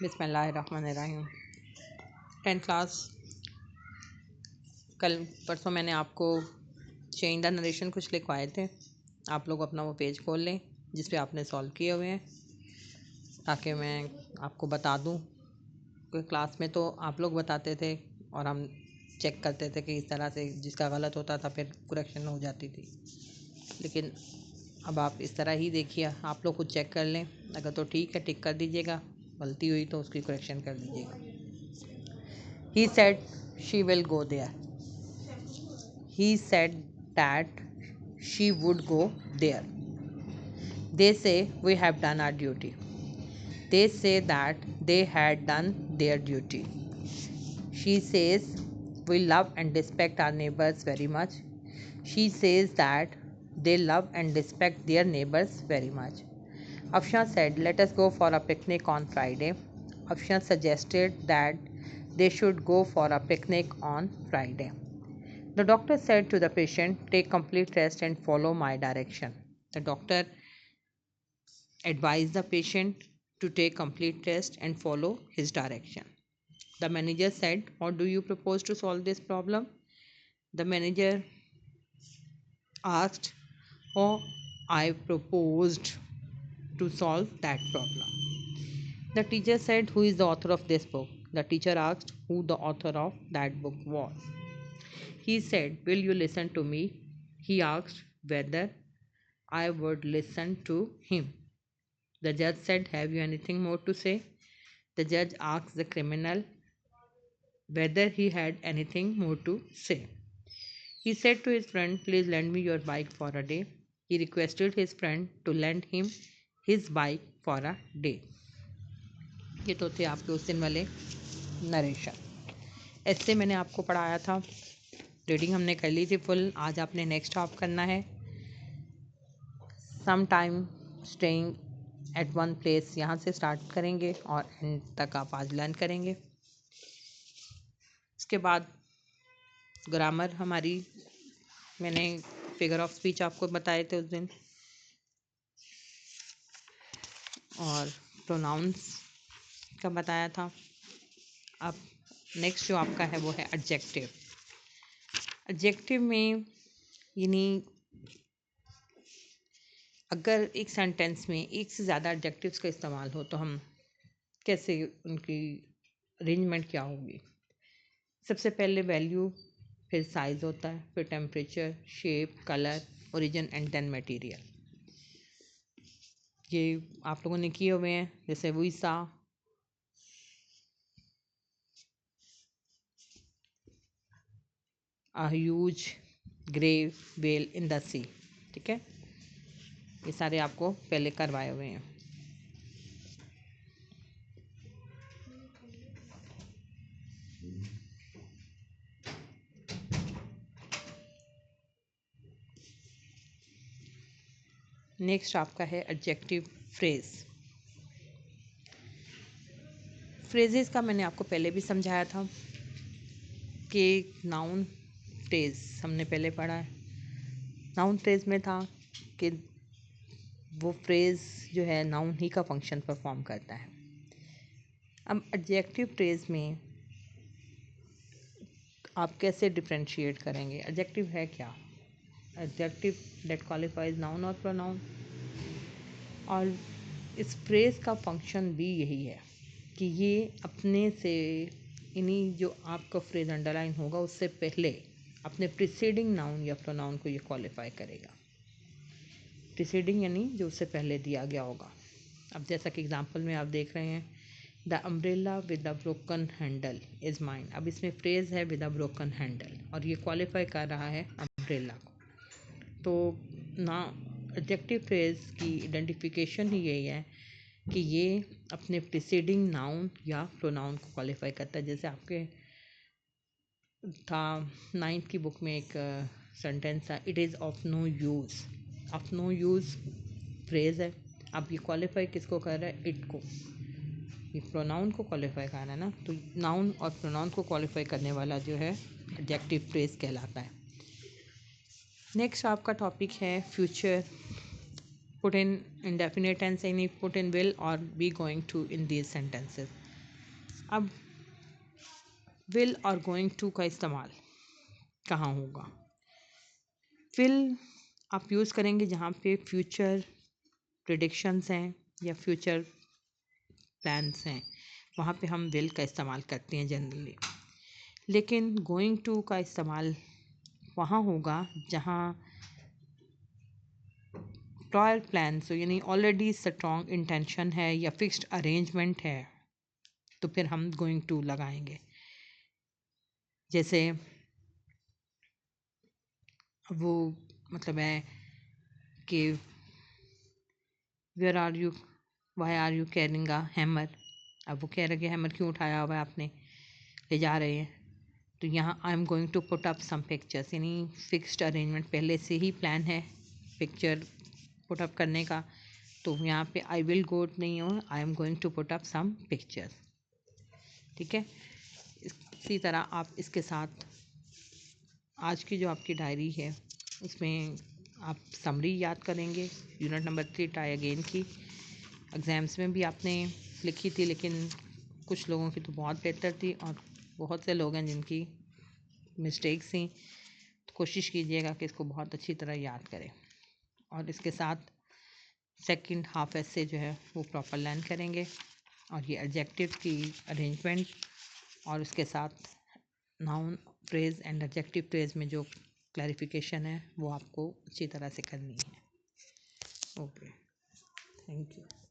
बिस्मिल्लाहिर्रहमानिर्रहीम। 10th class कल परसों मैंने आपको चेंज द नरेशन कुछ लिखवाए थे। आप लोग अपना वो पेज खोल लें जिस पे आपने सॉल्व किए हुए हैं, ताकि मैं आपको बता दूं। क्योंकि क्लास में तो आप लोग बताते थे और हम चेक करते थे कि इस तरह से जिसका गलत होता था फिर करेक्शन हो जाती थी। लेकिन अब आप इस तरह ही देखिए, आप लोग खुद चेक कर लें। अगर तो ठीक है टिक कर दीजिएगा, गलती हुई तो उसकी करेक्शन कर दीजिएगा। He said she will go there. He said that she would go there. They say we have done our duty. They say that they had done their duty. She says we love and respect our neighbors very much. She says that they love and respect their neighbors very much. Afshan said, let us go for a picnic on Friday. Afshan suggested that they should go for a picnic on Friday. The doctor said to the patient, take complete rest and follow my direction. The doctor advised the patient to take complete rest and follow his direction. The manager said, how do you propose to solve this problem? The manager asked, how I proposed to solve that problem. The teacher said, who is the author of this book? The teacher asked who the author of that book was. He said, will you listen to me? He asked whether I would listen to him. The judge said, have you anything more to say? The judge asked the criminal whether he had anything more to say. He said to his friend, please lend me your bike for a day. He requested his friend to lend him his bike for a day. ये तो थे आपके उस दिन वाले narration. ऐसे मैंने आपको पढ़ाया था, रीडिंग हमने कर ली थी फुल। आज आपने नेक्स्ट हाफ करना है। Some time staying at one place, यहाँ से स्टार्ट करेंगे और एंड तक आप आज लर्न करेंगे। इसके बाद ग्रामर हमारी, मैंने फिगर ऑफ स्पीच आपको बताए थे उस दिन, और प्रोनाउंस का बताया था। अब नेक्स्ट जो आपका है वो है एडजेक्टिव। एडजेक्टिव में यानी अगर एक सेंटेंस में एक से ज़्यादा एडजेक्टिव्स का इस्तेमाल हो तो हम कैसे, उनकी अरेंजमेंट क्या होगी। सबसे पहले वैल्यू, फिर साइज़ होता है, फिर temperature, shape, colour, origin and then material. ये आप लोगों ने किए हुए हैं। जैसे we saw, a huge grey whale in the sea, ठीक है। ये सारे आपको पहले करवाए हुए हैं। नेक्स्ट आपका है एडजेक्टिव फ्रेज। फ्रेजेस का मैंने आपको पहले भी समझाया था कि नाउन फ्रेज हमने पहले पढ़ा है। नाउन फ्रेज में था कि वो फ्रेज जो है नाउन ही का फंक्शन परफॉर्म करता है। अब एडजेक्टिव फ्रेज में आप कैसे डिफरेंशिएट करेंगे। एडजेक्टिव है क्या? एडजेक्टिव दैट क्वालिफाइज नाउन और प्रोनाउन। और इस फ्रेज का फंक्शन भी यही है कि ये अपने से, इन्हीं जो आपका फ्रेज अंडरलाइन होगा उससे पहले अपने प्रीसीडिंग नाउन या प्रोनाउन को ये क्वालिफाई करेगा। प्रीसीडिंग यानी जो उससे पहले दिया गया होगा। अब जैसा कि एग्जांपल में आप देख रहे हैं, the umbrella with a broken handle is mine. अब इसमें फ्रेज है विद अ ब्रोकन हैंडल और ये क्वालिफाई कर रहा है अम्ब्रेला को। तो ना एडजेक्टिव फ्रेज की आइडेंटिफिकेशन ही यही है कि ये अपने प्रीसीडिंग नाउन या प्रोनाउन को क्वालिफाई करता है। जैसे आपके था 9th की बुक में एक सेंटेंस था, it is of no use. Of no use phrase है। अब ये क्वालिफाई किसको कर रहा है? इट को। ये प्रोनाउन को क्वालिफाई कर रहा है ना, तो नाउन और प्रोनाउन को क्वालिफाई करने वाला जो है एडजेक्टिव फ्रेज कहलाता है। नेक्स्ट आपका टॉपिक है future. Put in indefinite tense, यानी पुट इन विल और be going to in these sentences. अब विल और गोइंग टू का इस्तेमाल कहाँ होगा? विल आप यूज़ करेंगे जहाँ पे फ्यूचर प्रिडिक्शंस हैं या फ्यूचर प्लान्स हैं, वहाँ पे हम विल का इस्तेमाल करते हैं जनरली। लेकिन गोइंग टू का इस्तेमाल वहाँ होगा जहाँ प्रायर प्लान्स हो, यानी ऑलरेडी स्ट्रॉन्ग इंटेंशन है या फिक्स्ड अरेंजमेंट है, तो फिर हम गोइंग टू लगाएंगे। जैसे वो मतलब है कि where are you, why are you carrying a hammer. अब वो कह रहे कि हैमर क्यों उठाया हुआ है आपने, ले जा रहे हैं। तो यहाँ I am going to put up some pictures, यानी फिक्स्ड अरेंजमेंट पहले से ही प्लान है पिक्चर पुट अप करने का। तो यहाँ पे आई विल गो नहीं हो, I am going to put up some pictures. ठीक है। इसी तरह आप इसके साथ आज की जो आपकी डायरी है उसमें आप समरी याद करेंगे, यूनिट नंबर 3 ट्राई अगेन की। एग्ज़ाम्स में भी आपने लिखी थी, लेकिन कुछ लोगों की तो बहुत बेहतर थी और बहुत से लोग हैं जिनकी मिस्टेक्स थी। तो कोशिश कीजिएगा कि इसको बहुत अच्छी तरह याद करें। और इसके साथ सेकंड हाफ ऐसे जो है वो प्रॉपर लर्न करेंगे, और ये एडजेक्टिव की अरेंजमेंट और उसके साथ noun phrase and adjective phrase में जो क्लैरिफिकेशन है वो आपको अच्छी तरह से करनी है। Okay, thank you.